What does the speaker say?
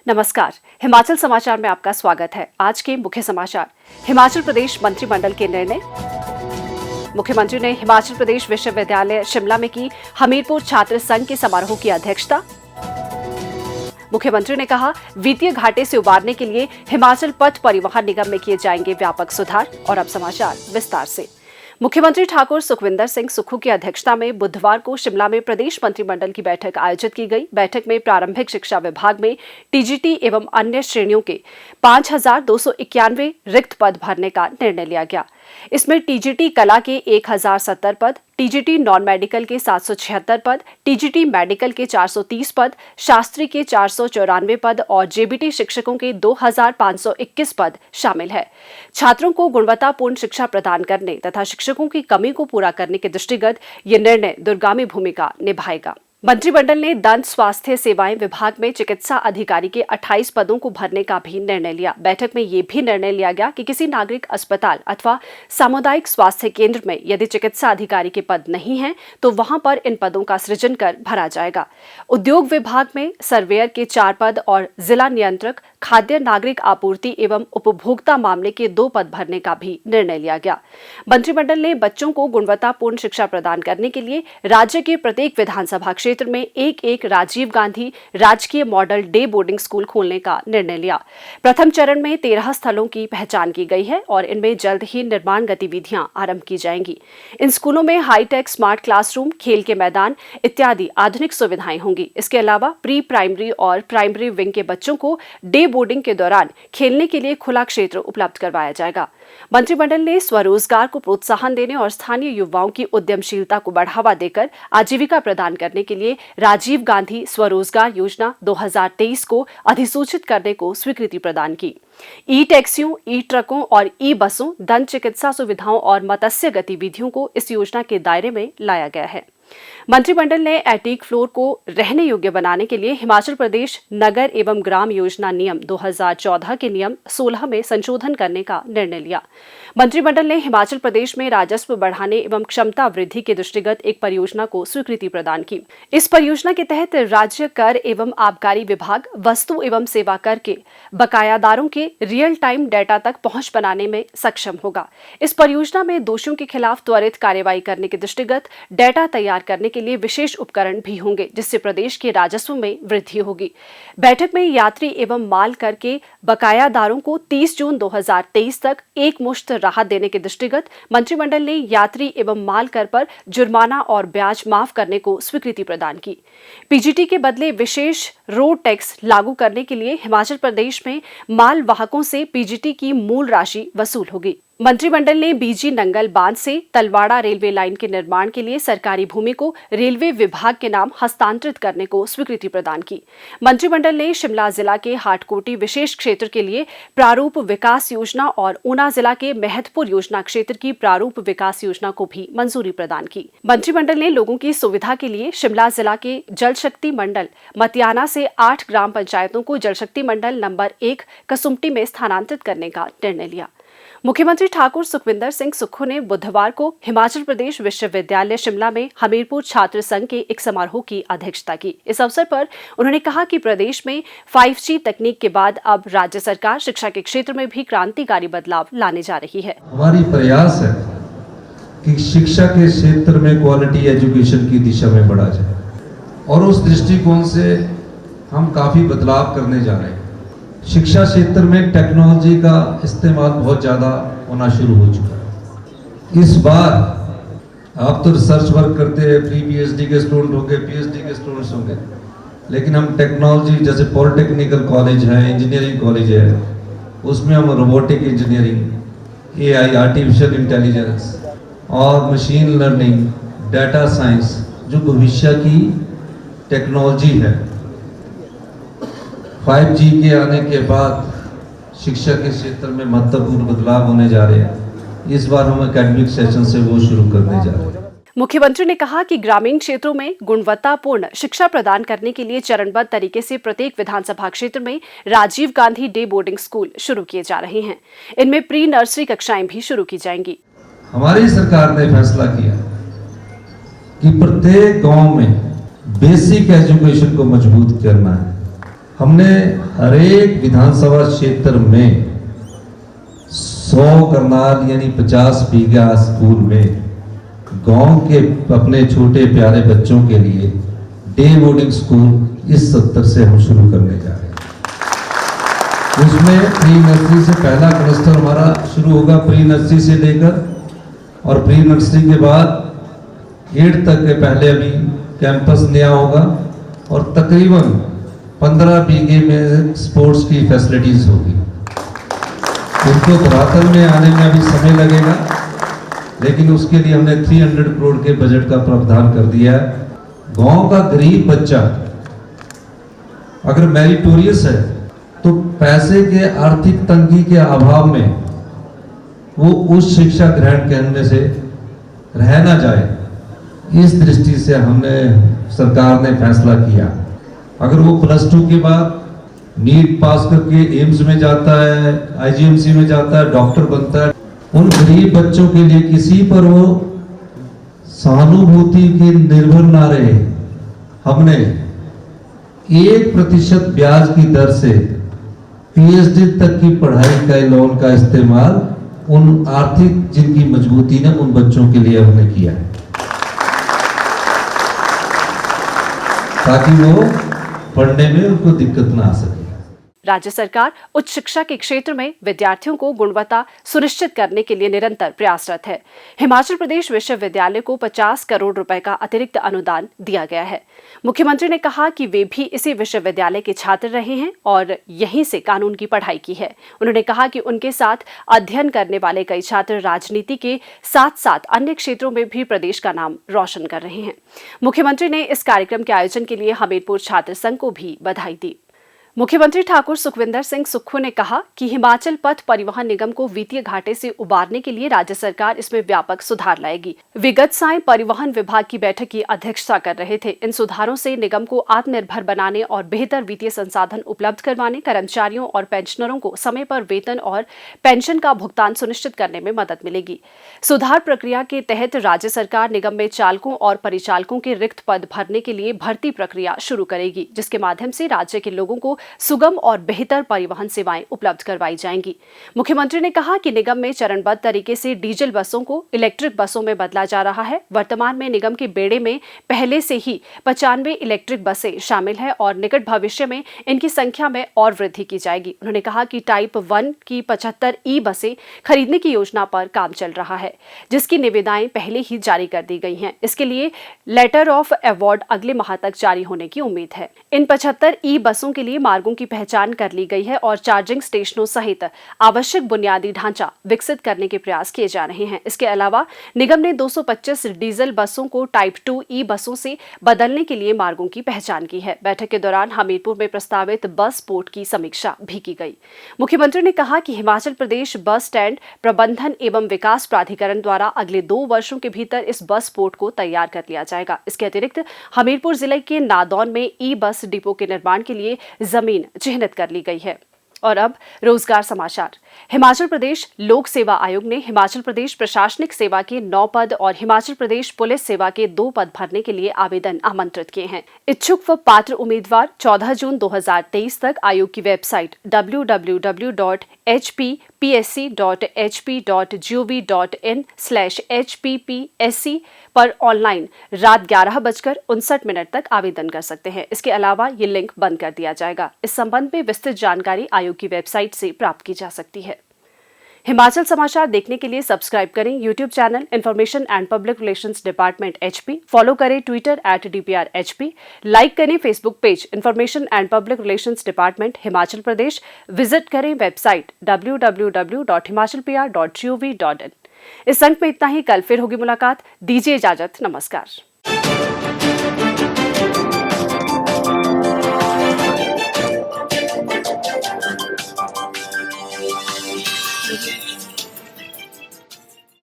नमस्कार, हिमाचल समाचार में आपका स्वागत है। आज के मुख्य समाचार। हिमाचल प्रदेश मंत्रिमंडल के निर्णय। मुख्यमंत्री ने हिमाचल प्रदेश विश्वविद्यालय शिमला में की हमीरपुर छात्र संघ के समारोह की अध्यक्षता। मुख्यमंत्री ने कहा, वित्तीय घाटे से उबारने के लिए हिमाचल पथ परिवहन निगम में किए जाएंगे व्यापक सुधार। और अब समाचार विस्तार से। मुख्यमंत्री ठाकुर सुखविंदर सिंह सुक्खू की अध्यक्षता में बुधवार को शिमला में प्रदेश मंत्रिमंडल की बैठक आयोजित की गई। बैठक में प्रारंभिक शिक्षा विभाग में टीजीटी एवं अन्य श्रेणियों के 5,291 रिक्त पद भरने का निर्णय लिया गया। इसमें टीजीटी कला के 1,070 पद, टीजीटी नॉन मेडिकल के 776 पद, टीजीटी मेडिकल के 430 पद, शास्त्री के 494 पद और जेबीटी शिक्षकों के 2,521 पद शामिल है। छात्रों को गुणवत्तापूर्ण शिक्षा प्रदान करने तथा शिक्षकों की कमी को पूरा करने के दृष्टिगत ये निर्णय दूरगामी भूमिका निभाएगा। मंत्रिमंडल ने दंत स्वास्थ्य सेवाएं विभाग में चिकित्सा अधिकारी के 28 पदों को भरने का भी निर्णय लिया। बैठक में ये भी निर्णय लिया गया कि किसी नागरिक अस्पताल अथवा सामुदायिक स्वास्थ्य केंद्र में यदि चिकित्सा अधिकारी के पद नहीं हैं, तो वहां पर इन पदों का सृजन कर भरा जाएगा। उद्योग विभाग में सर्वेयर के 4 पद और जिला नियंत्रक खाद्य नागरिक आपूर्ति एवं उपभोक्ता मामले के 2 पद भरने का भी निर्णय लिया गया। मंत्रिमंडल ने बच्चों को गुणवत्तापूर्ण शिक्षा प्रदान करने के लिए राज्य के प्रत्येक विधानसभा क्षेत्र में एक राजीव गांधी राजकीय मॉडल डे बोर्डिंग स्कूल खोलने का निर्णय लिया। प्रथम चरण में 13 स्थलों की पहचान की गई है और इनमें जल्द ही निर्माण गतिविधियां आरंभ की जाएंगी। इन स्कूलों में हाईटेक स्मार्ट क्लासरूम, खेल के मैदान इत्यादि आधुनिक सुविधाएं होंगी। इसके अलावा प्री प्राइमरी और प्राइमरी विंग के बच्चों को डे बोर्डिंग के दौरान खेलने के लिए खुला क्षेत्र उपलब्ध करवाया जाएगा। मंत्रिमंडल ने स्वरोजगार को प्रोत्साहन देने और स्थानीय युवाओं की उद्यमशीलता को बढ़ावा देकर आजीविका प्रदान करने के लिए राजीव गांधी स्वरोजगार योजना 2023 को अधिसूचित करने को स्वीकृति प्रदान की। ई टैक्सियों, ई ट्रकों और ई बसों, दंत चिकित्सा सुविधाओं और मत्स्य गतिविधियों को इस योजना के दायरे में लाया गया है। मंत्रिमंडल ने एटीक फ्लोर को रहने योग्य बनाने के लिए हिमाचल प्रदेश नगर एवं ग्राम योजना नियम 2014 के नियम 16 में संशोधन करने का निर्णय लिया। मंत्रिमंडल ने हिमाचल प्रदेश में राजस्व बढ़ाने एवं क्षमता वृद्धि के दृष्टिगत एक परियोजना को स्वीकृति प्रदान की। इस परियोजना के तहत राज्य कर एवं आबकारी विभाग वस्तु एवं सेवा कर के बकायादारों के रियल टाइम डाटा तक पहुंच बनाने में सक्षम होगा। इस परियोजना में दोषियों के खिलाफ त्वरित कार्रवाई करने के दृष्टिगत डाटा तैयार करने के लिए विशेष उपकरण भी होंगे, जिससे प्रदेश के राजस्व में वृद्धि होगी। बैठक में यात्री एवं माल कर के बकायादारों को 30 जून 2023 तक एक मुश्त राहत देने के दृष्टिगत मंत्रिमंडल ने यात्री एवं माल कर पर जुर्माना और ब्याज माफ करने को स्वीकृति प्रदान की। पीजीटी के बदले विशेष रोड टैक्स लागू करने के लिए हिमाचल प्रदेश में माल वाहकों से पीजीटी की मूल राशि वसूल होगी। मंत्रिमंडल ने बीजी नंगल बांध से तलवाड़ा रेलवे लाइन के निर्माण के लिए सरकारी भूमि को रेलवे विभाग के नाम हस्तांतरित करने को स्वीकृति प्रदान की। मंत्रिमंडल ने शिमला जिला के हाटकोटी विशेष क्षेत्र के लिए प्रारूप विकास योजना और ऊना जिला के महतपुर योजना क्षेत्र की प्रारूप विकास योजना को भी मंजूरी प्रदान की। मंत्रिमंडल ने लोगों की सुविधा के लिए शिमला जिला के जल शक्ति मंडल मतियाना से 8 ग्राम पंचायतों को जल शक्ति मंडल नंबर 1 कसुम्पटी में स्थानांतरित करने का निर्णय लिया। मुख्यमंत्री ठाकुर सुखविंदर सिंह सुक्खू ने बुधवार को हिमाचल प्रदेश विश्वविद्यालय शिमला में हमीरपुर छात्र संघ के एक समारोह की अध्यक्षता की। इस अवसर पर उन्होंने कहा कि प्रदेश में 5G तकनीक के बाद अब राज्य सरकार शिक्षा के क्षेत्र में भी क्रांतिकारी बदलाव लाने जा रही है। हमारी प्रयास है कि शिक्षा के क्षेत्र में क्वालिटी एजुकेशन की दिशा में बढ़ा जाए और उस दृष्टिकोण से हम काफी बदलाव करने जा रहे हैं। शिक्षा क्षेत्र में टेक्नोलॉजी का इस्तेमाल बहुत ज़्यादा होना शुरू हो चुका है। इस बार आप तो रिसर्च वर्क करते हैं, प्री पीएचडी के स्टूडेंट होंगे, पीएचडी के स्टूडेंट्स होंगे, लेकिन हम टेक्नोलॉजी जैसे पॉलिटेक्निकल कॉलेज है, इंजीनियरिंग कॉलेज है, उसमें हम robotic engineering, AI artificial intelligence और मशीन लर्निंग, डाटा साइंस जो भविष्य की टेक्नोलॉजी है, 5G के आने के बाद शिक्षा के क्षेत्र में महत्वपूर्ण बदलाव होने जा रहे हैं। इस बार हम एकेडमिक सेशन से वो शुरू करने जा रहे हैं। मुख्यमंत्री ने कहा कि ग्रामीण क्षेत्रों में गुणवत्तापूर्ण शिक्षा प्रदान करने के लिए चरणबद्ध तरीके से प्रत्येक विधानसभा क्षेत्र में Rajiv Gandhi day boarding school शुरू किए जा रहे हैं। इनमें प्री नर्सरी कक्षाएं भी शुरू की जाएंगी। हमारी सरकार ने फैसला किया कि प्रत्येक गांव में बेसिक एजुकेशन को मजबूत करना है हमने हर एक विधानसभा क्षेत्र में 100 करनाल यानी 50 बीघा स्कूल में गांव के अपने छोटे प्यारे बच्चों के लिए डे बोर्डिंग स्कूल इस सत्र से हम शुरू करने जा रहे हैं। उसमें प्री नर्सरी से पहला क्लस्टर हमारा शुरू होगा, प्री नर्सरी से लेकर, और प्री नर्सरी के बाद 8 तक के पहले अभी कैंपस नया होगा और तकरीबन 15 बीघे में स्पोर्ट्स की फैसिलिटीज होगी। उनको धरातल में आने में अभी समय लगेगा, लेकिन उसके लिए हमने 300 करोड़ के बजट का प्रावधान कर दिया है। गांव का गरीब बच्चा अगर मेरिटोरियस है तो पैसे के आर्थिक तंगी के अभाव में वो उस शिक्षा ग्रहण करने से रह ना जाए। इस दृष्टि से हमने सरकार ने फैसला किया, अगर वो +2 के बाद नीट पास करके एम्स में जाता है, IGMC में जाता है, डॉक्टर बनता है, उन गरीब बच्चों के लिए किसी पर वो सहानुभूति के निर्भर ना रहे, हमने 1% ब्याज की दर से PhD तक की पढ़ाई का लोन का इस्तेमाल उन आर्थिक जिनकी मजबूती ने उन बच्चों के लिए हमने किया है, ताकि वो पढ़ने में उनको दिक्कत ना आ सके। राज्य सरकार उच्च शिक्षा के क्षेत्र में विद्यार्थियों को गुणवत्ता सुनिश्चित करने के लिए निरंतर प्रयासरत है। हिमाचल प्रदेश विश्वविद्यालय को 50 करोड़ रुपए का अतिरिक्त अनुदान दिया गया है। मुख्यमंत्री ने कहा कि वे भी इसी विश्वविद्यालय के छात्र रहे हैं और यहीं से कानून की पढ़ाई की है। उन्होंने कहा कि उनके साथ अध्ययन करने वाले कई छात्र राजनीति के साथ साथ अन्य क्षेत्रों में भी प्रदेश का नाम रोशन कर रहे हैं। मुख्यमंत्री ने इस कार्यक्रम के आयोजन के लिए हमीरपुर छात्र संघ को भी बधाई दी। मुख्यमंत्री ठाकुर सुखविंदर सिंह सुक्खू ने कहा कि हिमाचल पथ परिवहन निगम को वित्तीय घाटे से उबारने के लिए राज्य सरकार इसमें व्यापक सुधार लाएगी। विगत सायं परिवहन विभाग की बैठक की अध्यक्षता कर रहे थे। इन सुधारों से निगम को आत्मनिर्भर बनाने और बेहतर वित्तीय संसाधन उपलब्ध करवाने, कर्मचारियों और पेंशनरों को समय पर वेतन और पेंशन का भुगतान सुनिश्चित करने में मदद मिलेगी। सुधार प्रक्रिया के तहत राज्य सरकार निगम में चालकों और परिचालकों के रिक्त पद भरने के लिए भर्ती प्रक्रिया शुरू करेगी, जिसके माध्यम से राज्य के लोगों को सुगम और बेहतर परिवहन सेवाएं उपलब्ध करवाई जाएंगी। मुख्यमंत्री ने कहा कि निगम में चरणबद्ध तरीके से डीजल बसों को इलेक्ट्रिक बसों में बदला जा रहा है। वर्तमान में निगम के बेड़े में पहले से ही 95 इलेक्ट्रिक बसें शामिल है और निकट भविष्य में इनकी संख्या में और वृद्धि की जाएगी। उन्होंने कहा कि टाइप 1 की 75 ई बसें खरीदने की योजना पर काम चल रहा है, जिसकी निविदाएं पहले ही जारी कर दी गई हैं। इसके लिए लेटर ऑफ अवार्ड अगले माह तक जारी होने की उम्मीद है। इन 75 ई बसों के लिए मार्गों की पहचान कर ली गई है और चार्जिंग स्टेशनों सहित आवश्यक बुनियादी ढांचा विकसित करने के प्रयास किए जा रहे हैं। इसके अलावा निगम ने 225 डीजल बसों को टाइप 2 ई बसों से बदलने के लिए मार्गों की पहचान की है। बैठक के दौरान हमीरपुर में प्रस्तावित बस पोर्ट की समीक्षा भी की गई। मुख्यमंत्री ने कहा कि हिमाचल प्रदेश बस स्टैंड प्रबंधन एवं विकास प्राधिकरण द्वारा अगले 2 वर्षों के भीतर इस बस पोर्ट को तैयार कर लिया जाएगा। इसके अतिरिक्त हमीरपुर जिले के नादौन में ई बस डिपो के निर्माण के लिए जमीन चिह्नित कर ली गई है। और अब रोजगार समाचार। हिमाचल प्रदेश लोक सेवा आयोग ने हिमाचल प्रदेश प्रशासनिक सेवा के 9 पद और हिमाचल प्रदेश पुलिस सेवा के 2 पद भरने के लिए आवेदन आमंत्रित किए हैं। इच्छुक व पात्र उम्मीदवार 14 जून 2023 तक आयोग की वेबसाइट www.hppsc.hp.gov.in/hppsc पर ऑनलाइन रात 11:59 तक आवेदन कर सकते हैं। इसके अलावा ये लिंक बंद कर दिया जाएगा। इस संबंध में विस्तृत जानकारी आयोग की वेबसाइट से प्राप्त की जा सकती है। हिमाचल समाचार देखने के लिए सब्सक्राइब करें YouTube channel information and public relations department HP, follow करें ट्विटर @DPRHP, लाइक करें Facebook page information and public relations department Himachal Pradesh, visit करें वेबसाइट www.himachalpr.gov.in। इस अंक में इतना ही। कल फिर होगी मुलाकात। दीजिए इजाजत। नमस्कार।